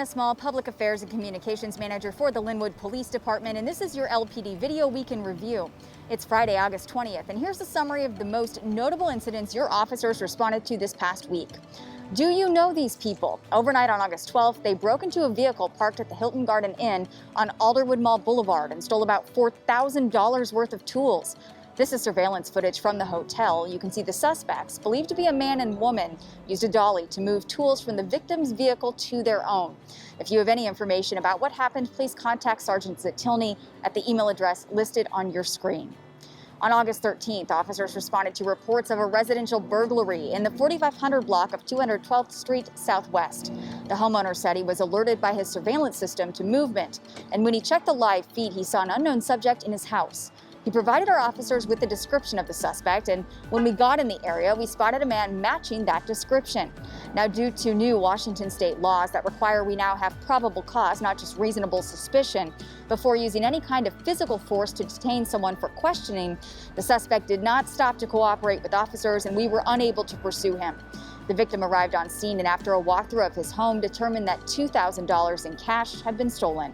Small, Public Affairs and Communications Manager for the Lynnwood Police Department, and this is your LPD Video Week in Review. It's Friday, August 20th, and here's a summary of the most notable incidents your officers responded to this past week. Do you know these people? Overnight on August 12th, they broke into a vehicle parked at the Hilton Garden Inn on Alderwood Mall Boulevard and stole about $4,000 worth of tools. This is surveillance footage from the hotel. You can see the suspects, believed to be a man and woman, used a dolly to move tools from the victim's vehicle to their own. If you have any information about what happened, please contact Sergeant Zatilny at the email address listed on your screen. On August 13th, officers responded to reports of a residential burglary in the 4500 block of 212th Street Southwest. The homeowner said he was alerted by his surveillance system to movement, and when he checked the live feed, he saw an unknown subject in his house. He provided our officers with the description of the suspect, and when we got in the area, we spotted a man matching that description. Now, due to new Washington state laws that require we now have probable cause, not just reasonable suspicion, before using any kind of physical force to detain someone for questioning, the suspect did not stop to cooperate with officers, and we were unable to pursue him. The victim arrived on scene and after a walkthrough of his home determined that $2,000 in cash had been stolen.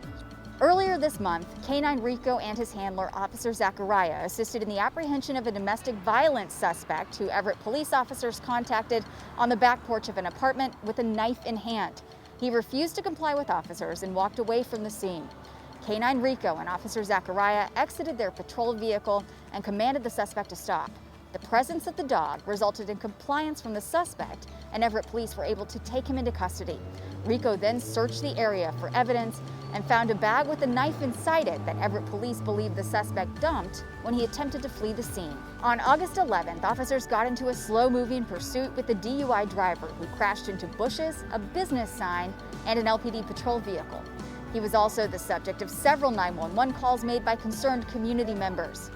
Earlier this month, K-9 Rico and his handler, Officer Zachariah, assisted in the apprehension of a domestic violence suspect who Everett police officers contacted on the back porch of an apartment with a knife in hand. He refused to comply with officers and walked away from the scene. K-9 Rico and Officer Zachariah exited their patrol vehicle and commanded the suspect to stop. The presence of the dog resulted in compliance from the suspect, and Everett police were able to take him into custody. Rico then searched the area for evidence and found a bag with a knife inside it that Everett police believed the suspect dumped when he attempted to flee the scene. On August 11th, officers got into a slow-moving pursuit with a DUI driver who crashed into bushes, a business sign, and an LPD patrol vehicle. He was also the subject of several 911 calls made by concerned community members.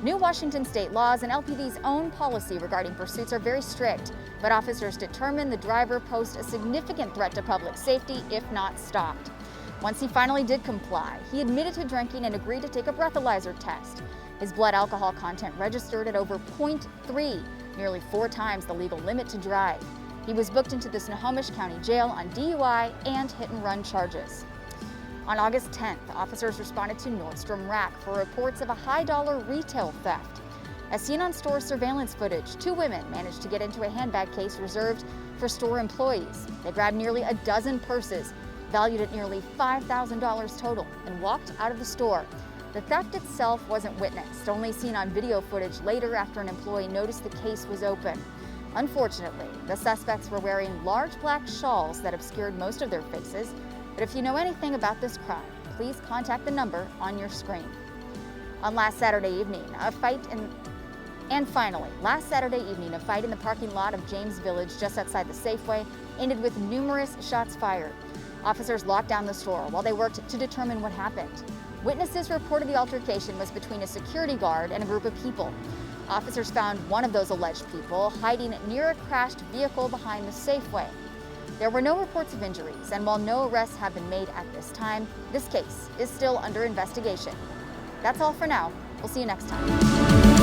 New Washington state laws and LPD's own policy regarding pursuits are very strict, but officers determined the driver posed a significant threat to public safety if not stopped. Once he finally did comply, he admitted to drinking and agreed to take a breathalyzer test. His blood alcohol content registered at over 0.3, nearly 4 times the legal limit to drive. He was booked into the Snohomish County Jail on DUI and hit-and-run charges. On August 10th, officers responded to Nordstrom Rack for reports of a high-dollar retail theft. As seen on store surveillance footage, 2 women managed to get into a handbag case reserved for store employees. They grabbed nearly a dozen purses, valued at nearly $5,000 total, and walked out of the store. The theft itself wasn't witnessed, only seen on video footage later after an employee noticed the case was open. Unfortunately, the suspects were wearing large black shawls that obscured most of their faces. But if you know anything about this crime, please contact the number on your screen. Last Saturday evening, a fight in the parking lot of James Village just outside the Safeway ended with numerous shots fired. Officers locked down the store while they worked to determine what happened. Witnesses reported the altercation was between a security guard and a group of people. Officers found one of those alleged people hiding near a crashed vehicle behind the Safeway. There were no reports of injuries, and while no arrests have been made at this time, this case is still under investigation. That's all for now. We'll see you next time.